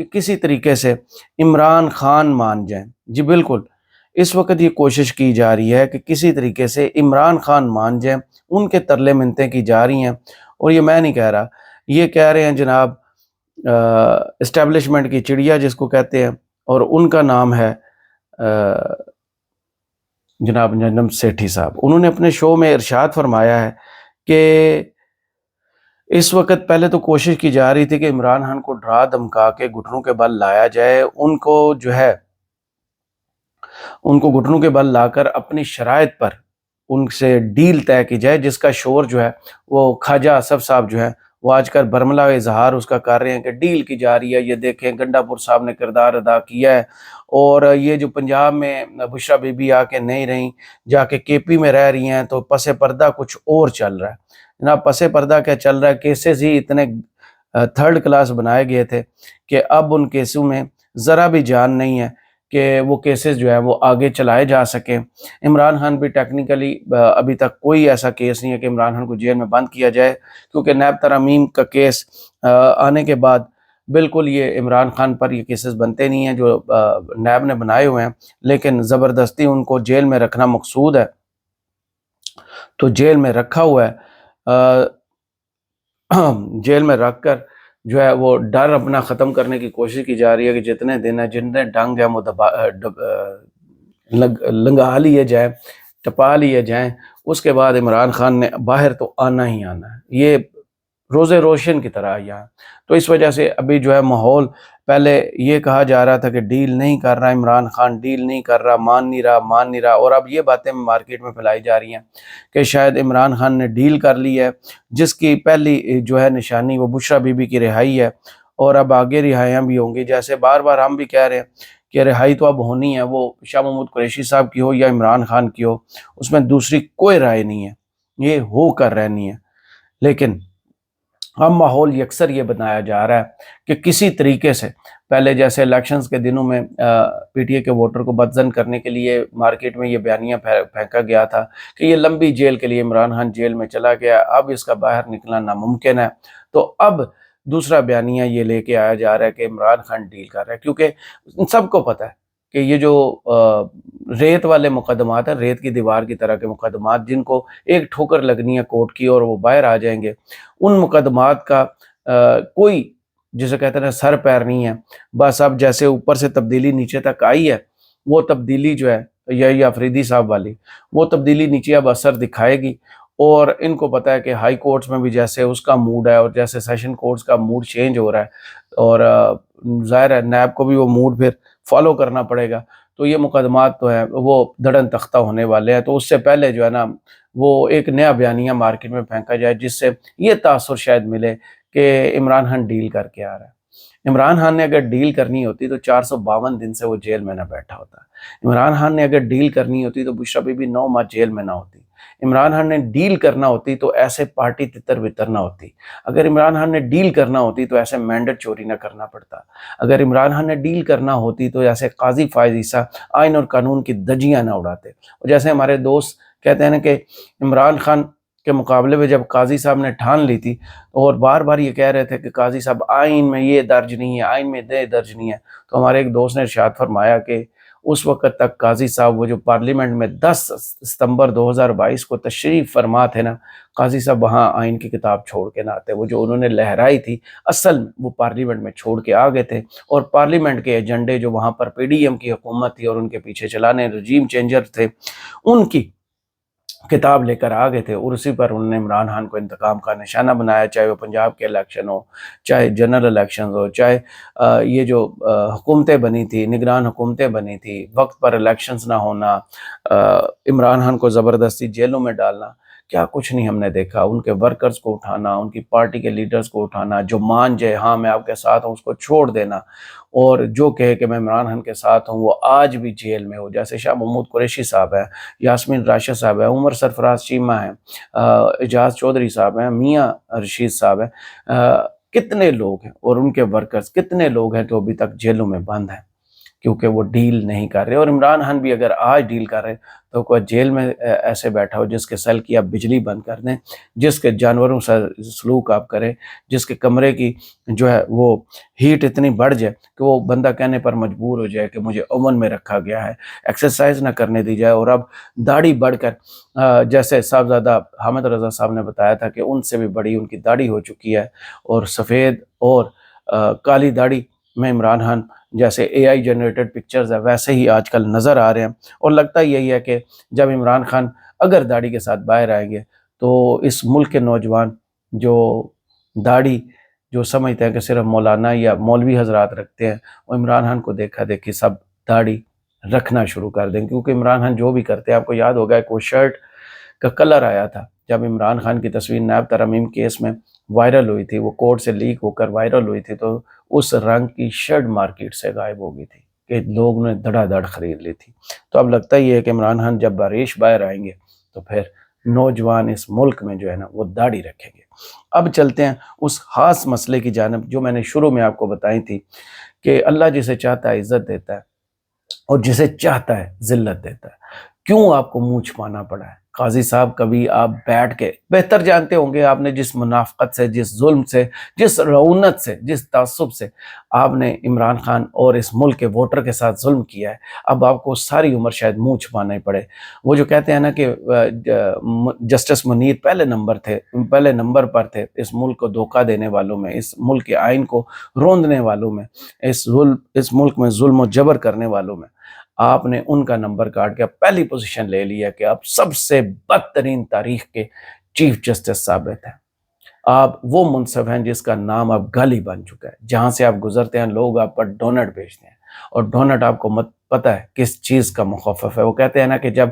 کہ کسی طریقے سے عمران خان مان جائیں. جی بالکل، اس وقت یہ کوشش کی جا رہی ہے کہ کسی طریقے سے عمران خان مان جائیں. ان کے ترلے منتیں کی جا رہی ہیں، اور یہ میں نہیں کہہ رہا، یہ کہہ رہے ہیں جناب اسٹیبلشمنٹ کی چڑیا جس کو کہتے ہیں، اور ان کا نام ہے جناب نجم سیٹھی صاحب. انہوں نے اپنے شو میں ارشاد فرمایا ہے کہ اس وقت پہلے تو کوشش کی جا رہی تھی کہ عمران خان کو ڈرا دھمکا کے گھٹنوں کے بل لایا جائے، ان کو گھٹنوں کے بل لا کر اپنی شرائط پر ان سے ڈیل طے کی جائے، جس کا شور جو ہے وہ خواجہ اسف صاحب جو ہے وہ آج کل برملا اظہار اس کا کر رہے ہیں کہ ڈیل کی جا رہی ہے. یہ دیکھیں گنڈا پور صاحب نے کردار ادا کیا ہے، اور یہ جو پنجاب میں بشرا بی بی آ کے نہیں رہیں، جا کے کے پی میں رہ رہی ہیں، تو پس پردہ کچھ اور چل رہا ہے. جناب پس پردہ کیا چل رہا ہے؟ کیسز ہی اتنے تھرڈ کلاس بنائے گئے تھے کہ اب ان کیسوں میں ذرا بھی جان نہیں ہے کہ وہ کیسز جو ہے وہ آگے چلائے جا سکیں. عمران خان بھی ٹیکنیکلی ابھی تک کوئی ایسا کیس نہیں ہے کہ عمران خان کو جیل میں بند کیا جائے، کیونکہ نیب ترامیم کا کیس آنے کے بعد بالکل یہ عمران خان پر یہ کیسز بنتے نہیں ہیں جو نیب نے بنائے ہوئے ہیں، لیکن زبردستی ان کو جیل میں رکھنا مقصود ہے، تو جیل میں رکھا ہوا ہے. جیل میں رکھ کر جو ہے وہ ڈر اپنا ختم کرنے کی کوشش کی جا رہی ہے کہ جتنے دن ہیں، جتنے ڈنگ ہیں وہ لنگا لیے جائیں، ٹپا لیے جائیں. اس کے بعد عمران خان نے باہر تو آنا ہی آنا ہے، یہ روز روشن کی طرح یہاں. تو اس وجہ سے ابھی جو ہے ماحول، پہلے یہ کہا جا رہا تھا کہ ڈیل نہیں کر رہا عمران خان، ڈیل نہیں کر رہا، مان نہیں رہا، اور اب یہ باتیں مارکیٹ میں پھیلائی جا رہی ہیں کہ شاید عمران خان نے ڈیل کر لی ہے، جس کی پہلی جو ہے نشانی وہ بشرا بی بی کی رہائی ہے، اور اب آگے رہائیاں بھی ہوں گی. جیسے بار بار ہم بھی کہہ رہے ہیں کہ رہائی تو اب ہونی ہے، وہ شاہ محمود قریشی صاحب کی ہو یا عمران خان کی ہو، اس میں دوسری کوئی رائے نہیں ہے، یہ ہو کر رہنی ہے. لیکن اب ماحول یکسر یہ بنایا جا رہا ہے کہ کسی طریقے سے پہلے جیسے الیکشنز کے دنوں میں پی ٹی اے کے ووٹر کو بدزن کرنے کے لیے مارکیٹ میں یہ بیانیہ پھینکا گیا تھا کہ یہ لمبی جیل کے لیے عمران خان جیل میں چلا گیا، اب اس کا باہر نکلنا ناممکن ہے. تو اب دوسرا بیانیہ یہ لے کے آیا جا رہا ہے کہ عمران خان ڈیل کر رہا ہے، کیونکہ سب کو پتہ ہے کہ یہ جو ریت والے مقدمات ہیں، ریت کی دیوار کی طرح کے مقدمات، جن کو ایک ٹھوکر لگنی ہے کورٹ کی اور وہ باہر آ جائیں گے، ان مقدمات کا کوئی جسے کہتے ہیں سر پیر نہیں ہے. بس اب جیسے اوپر سے تبدیلی نیچے تک آئی ہے، وہ تبدیلی جو ہے یہ آفریدی صاحب والی، وہ تبدیلی نیچے اب اثر دکھائے گی. اور ان کو پتہ ہے کہ ہائی کورٹس میں بھی جیسے اس کا موڈ ہے، اور جیسے سیشن کورٹس کا موڈ چینج ہو رہا ہے، اور ظاہر ہے نیب کو بھی وہ موڈ پھر فالو کرنا پڑے گا. تو یہ مقدمات تو ہیں وہ دھڑن تختہ ہونے والے ہیں. تو اس سے پہلے جو ہے نا وہ ایک نیا بیانیہ مارکیٹ میں پھینکا جائے، جس سے یہ تاثر شاید ملے کہ عمران خان ڈیل کر کے آ رہا ہے. عمران خان نے اگر ڈیل کرنی ہوتی تو 452 دن سے وہ جیل میں نہ بیٹھا ہوتا. عمران خان نے اگر ڈیل کرنی ہوتی تو بشرا بی بی 9 ماہ جیل میں نہ ہوتی. عمران خان نے ڈیل کرنا ہوتی تو ایسے پارٹی تتر بتر نہ ہوتی. اگر عمران خان نے ڈیل کرنا ہوتی تو ایسے مینڈیٹ چوری نہ کرنا پڑتا. اگر عمران خان نے ڈیل کرنا ہوتی تو ایسے قاضی فائز عیسیٰ آئین اور قانون کی دجیاں نہ اڑاتے. اور جیسے ہمارے دوست کہتے ہیں نا کہ عمران خان کے مقابلے میں جب قاضی صاحب نے ٹھان لی تھی اور بار بار یہ کہہ رہے تھے کہ قاضی صاحب آئین میں یہ درج نہیں ہے، آئین میں یہ درج نہیں ہے، تو ہمارے ایک دوست نے ارشاد فرمایا کہ اس وقت تک قاضی صاحب وہ جو پارلیمنٹ میں 10 ستمبر 2022 کو تشریف فرما تھے نا، قاضی صاحب وہاں آئین کی کتاب چھوڑ کے نہ آتے. وہ جو انہوں نے لہرائی تھی اصل میں وہ پارلیمنٹ میں چھوڑ کے آ گئے تھے، اور پارلیمنٹ کے ایجنڈے جو وہاں پر پی ڈی ایم کی حکومت تھی اور ان کے پیچھے چلانے رجیم چینجر تھے، ان کی کتاب لے کر آ گئے تھے، اور اسی پر انہوں نے عمران خان کو انتقام کا نشانہ بنایا، چاہے وہ پنجاب کے الیکشن ہو، چاہے جنرل الیکشن ہو، چاہے یہ جو حکومتیں بنی تھی، نگران حکومتیں بنی تھی، وقت پر الیکشنز نہ ہونا، عمران خان کو زبردستی جیلوں میں ڈالنا، کیا کچھ نہیں ہم نے دیکھا. ان کے ورکرز کو اٹھانا، ان کی پارٹی کے لیڈرز کو اٹھانا، جو مان جائے ہاں میں آپ کے ساتھ ہوں اس کو چھوڑ دینا، اور جو کہے کہ میں عمران خان کے ساتھ ہوں وہ آج بھی جیل میں ہو. جیسے شاہ محمود قریشی صاحب ہیں، یاسمین راشد صاحب ہیں، عمر سرفراز چیمہ ہیں، اعجاز چودھری صاحب ہیں، میاں رشید صاحب ہیں، کتنے لوگ ہیں، اور ان کے ورکرز کتنے لوگ ہیں جو ابھی تک جیلوں میں بند ہیں. کیونکہ وہ ڈیل نہیں کر رہے. اور عمران خان بھی اگر آج ڈیل کر رہے تو کوئی جیل میں ایسے بیٹھا ہو جس کے سیل کی آپ بجلی بند کر دیں، جس کے جانوروں سے سلوک آپ کریں، جس کے کمرے کی جو ہے وہ ہیٹ اتنی بڑھ جائے کہ وہ بندہ کہنے پر مجبور ہو جائے کہ مجھے اوون میں رکھا گیا ہے، ایکسرسائز نہ کرنے دی جائے. اور اب داڑھی بڑھ کر جیسے صاحبزادہ حامد رضا صاحب نے بتایا تھا کہ ان سے بھی بڑی ان کی داڑھی ہو چکی ہے، اور سفید اور کالی داڑھی میں عمران خان جیسے اے آئی جنریٹڈ پکچرز ہے ویسے ہی آج کل نظر آ رہے ہیں. اور لگتا یہی ہے کہ جب عمران خان اگر داڑھی کے ساتھ باہر آئیں گے تو اس ملک کے نوجوان جو داڑھی جو سمجھتے ہیں کہ صرف مولانا یا مولوی حضرات رکھتے ہیں، وہ عمران خان کو دیکھا دیکھی سب داڑھی رکھنا شروع کر دیں. کیونکہ عمران خان جو بھی کرتے ہیں، آپ کو یاد ہوگا کہ وہ شرٹ کا کلر آیا تھا جب عمران خان کی تصویر نیب ترمیم کیس میں وائرل ہوئی تھی، وہ کورٹ سے لیک ہو کر وائرل ہوئی تھی، تو اس رنگ کی شرٹ مارکیٹ سے غائب ہو گئی تھی کہ لوگ نے دھڑا دھڑ خرید لی تھی. تو اب لگتا ہی ہے کہ عمران خان جب باریش باہر آئیں گے تو پھر نوجوان اس ملک میں جو ہے نا وہ داڑھی رکھیں گے. اب چلتے ہیں اس خاص مسئلے کی جانب جو میں نے شروع میں آپ کو بتائی تھی کہ اللہ جسے چاہتا ہے عزت دیتا ہے اور جسے چاہتا ہے ذلت دیتا ہے. کیوں آپ کو منہ چھپانا پڑا ہے؟ قاضی صاحب کبھی آپ بیٹھ کے بہتر جانتے ہوں گے آپ نے جس منافقت سے، جس ظلم سے، جس رعونت سے، جس تعصب سے آپ نے عمران خان اور اس ملک کے ووٹر کے ساتھ ظلم کیا ہے، اب آپ کو ساری عمر شاید منہ چھپانا ہی پڑے. وہ جو کہتے ہیں نا کہ جسٹس منیر پہلے نمبر پر تھے اس ملک کو دھوکہ دینے والوں میں، اس ملک کے آئین کو روندنے والوں میں، اس ملک میں ظلم و جبر کرنے والوں میں، آپ نے ان کا نمبر کاٹ کے پہلی پوزیشن لے لیا کہ آپ سب سے بدترین تاریخ کے چیف جسٹس ثابت ہیں. آپ وہ منصب ہیں جس کا نام اب گالی بن چکا ہے. جہاں سے آپ گزرتے ہیں لوگ آپ پر ڈونٹ بھیجتے ہیں، اور ڈونٹ آپ کو پتہ ہے کس چیز کا مخفف ہے. وہ کہتے ہیں نا کہ جب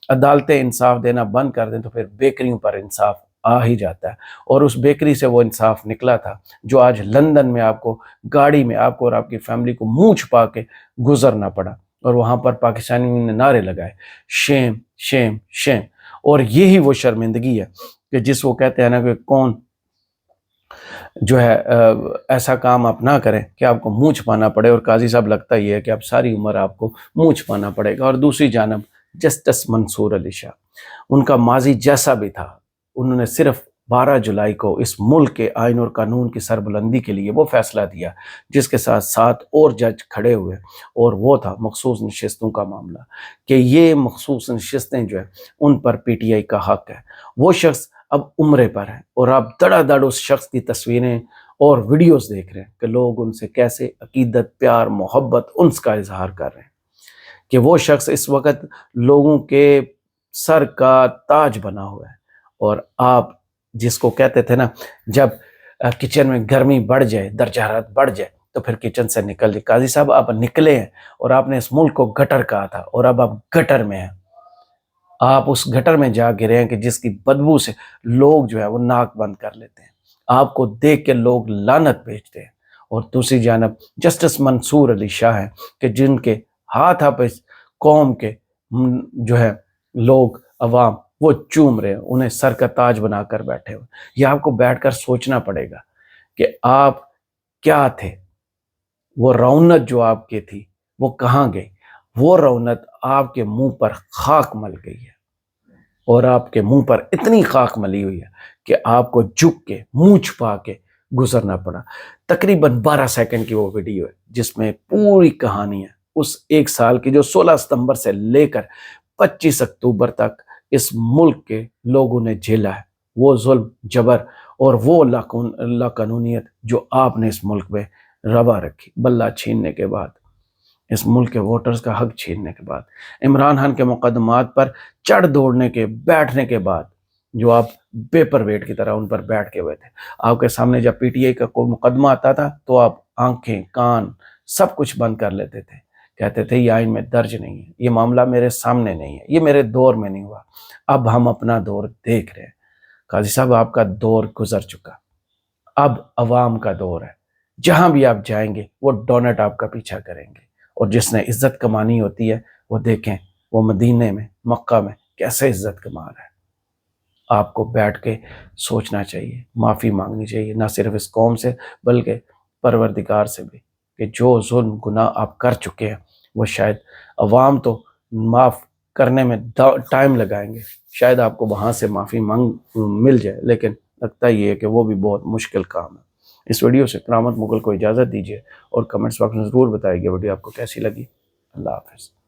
عدالتیں انصاف دینا بند کر دیں تو پھر بیکریوں پر انصاف آ ہی جاتا ہے. اور اس بیکری سے وہ انصاف نکلا تھا جو آج لندن میں آپ کو گاڑی میں آپ کو اور آپ کی فیملی کو منہ چھپا کے گزرنا پڑا، اور وہاں پر پاکستانیوں نے نعرے لگائے شیم شیم شیم. اور یہی وہ شرمندگی ہے کہ جس وہ کہتے ہیں نا کہ کون جو ہے ایسا کام آپ نہ کریں کہ آپ کو منہ چھپانا پڑے. اور قاضی صاحب لگتا یہ ہے کہ اب ساری عمر آپ کو منہ چھپانا پڑے گا. اور دوسری جانب جسٹس منصور علی شاہ، ان کا ماضی جیسا بھی تھا، انہوں نے صرف 12 جولائی کو اس ملک کے آئین اور قانون کی سربلندی کے لیے وہ فیصلہ دیا جس کے ساتھ 7 اور جج کھڑے ہوئے، اور وہ تھا مخصوص نشستوں کا معاملہ، کہ یہ مخصوص نشستیں جو ہیں ان پر پی ٹی آئی کا حق ہے. وہ شخص اب عمرے پر ہے، اور آپ دڑا دڑ اس شخص کی تصویریں اور ویڈیوز دیکھ رہے ہیں کہ لوگ ان سے کیسے عقیدت، پیار، محبت، انس کا اظہار کر رہے ہیں کہ وہ شخص اس وقت لوگوں کے سر کا تاج بنا ہوا ہے. اور آپ جس کو کہتے تھے نا جب کچن میں گرمی بڑھ جائے، درجہ حرارت بڑھ جائے تو پھر کچن سے نکل جائے. قاضی صاحب آپ نکلے ہیں اور آپ نے اس ملک کو گٹر کہا تھا، اور اب آپ گٹر میں ہیں. آپ اس گٹر میں جا گرے ہیں کہ جس کی بدبو سے لوگ جو ہے وہ ناک بند کر لیتے ہیں، آپ کو دیکھ کے لوگ لعنت بھیجتے ہیں. اور دوسری جانب جسٹس منصور علی شاہ ہیں کہ جن کے ہاتھ آپ اس قوم کے جو ہے لوگ عوام وہ چوم رہے ہیں، انہیں سر کا تاج بنا کر بیٹھے ہوئے. یہ آپ کو بیٹھ کر سوچنا پڑے گا کہ آپ کیا تھے. وہ رونت جو آپ کی تھی وہ کہاں گئی؟ وہ رونت آپ کے منہ پر خاک مل گئی ہے، اور آپ کے منہ پر اتنی خاک ملی ہوئی ہے کہ آپ کو جھک کے منہ چھپا کے گزرنا پڑا. تقریباً 12 سیکنڈ کی وہ ویڈیو ہے جس میں پوری کہانی ہے اس 1 سال کی جو 16 ستمبر سے لے کر 25 اکتوبر تک اس ملک کے لوگوں نے جھیلا ہے، وہ ظلم، جبر اور وہ لا قانونیت جو آپ نے اس ملک میں روا رکھی. بلہ چھیننے کے بعد، اس ملک کے ووٹرز کا حق چھیننے کے بعد، عمران خان کے مقدمات پر چڑھ دوڑنے کے بیٹھنے کے بعد، جو آپ پیپر ویٹ کی طرح ان پر بیٹھ کے ہوئے تھے. آپ کے سامنے جب پی ٹی آئی کا کوئی مقدمہ آتا تھا تو آپ آنکھیں، کان سب کچھ بند کر لیتے تھے، کہتے تھے یہ آئین میں درج نہیں ہے، یہ معاملہ میرے سامنے نہیں ہے، یہ میرے دور میں نہیں ہوا. اب ہم اپنا دور دیکھ رہے ہیں. قاضی صاحب آپ کا دور گزر چکا، اب عوام کا دور ہے. جہاں بھی آپ جائیں گے وہ ڈونٹ آپ کا پیچھا کریں گے. اور جس نے عزت کمانی ہوتی ہے وہ دیکھیں وہ مدینے میں، مکہ میں کیسے عزت کما رہا ہے. آپ کو بیٹھ کے سوچنا چاہیے، معافی مانگنی چاہیے، نہ صرف اس قوم سے بلکہ پروردگار سے بھی، کہ جو ظلم گناہ آپ کر چکے ہیں وہ شاید عوام تو معاف کرنے میں ٹائم لگائیں گے، شاید آپ کو وہاں سے معافی مل جائے، لیکن لگتا یہ ہے کہ وہ بھی بہت مشکل کام ہے۔ اس ویڈیو سے کرامت مغل کو اجازت دیجیے اور کمنٹس باکس میں ضرور بتائیے ویڈیو آپ کو کیسی لگی۔ اللہ حافظ۔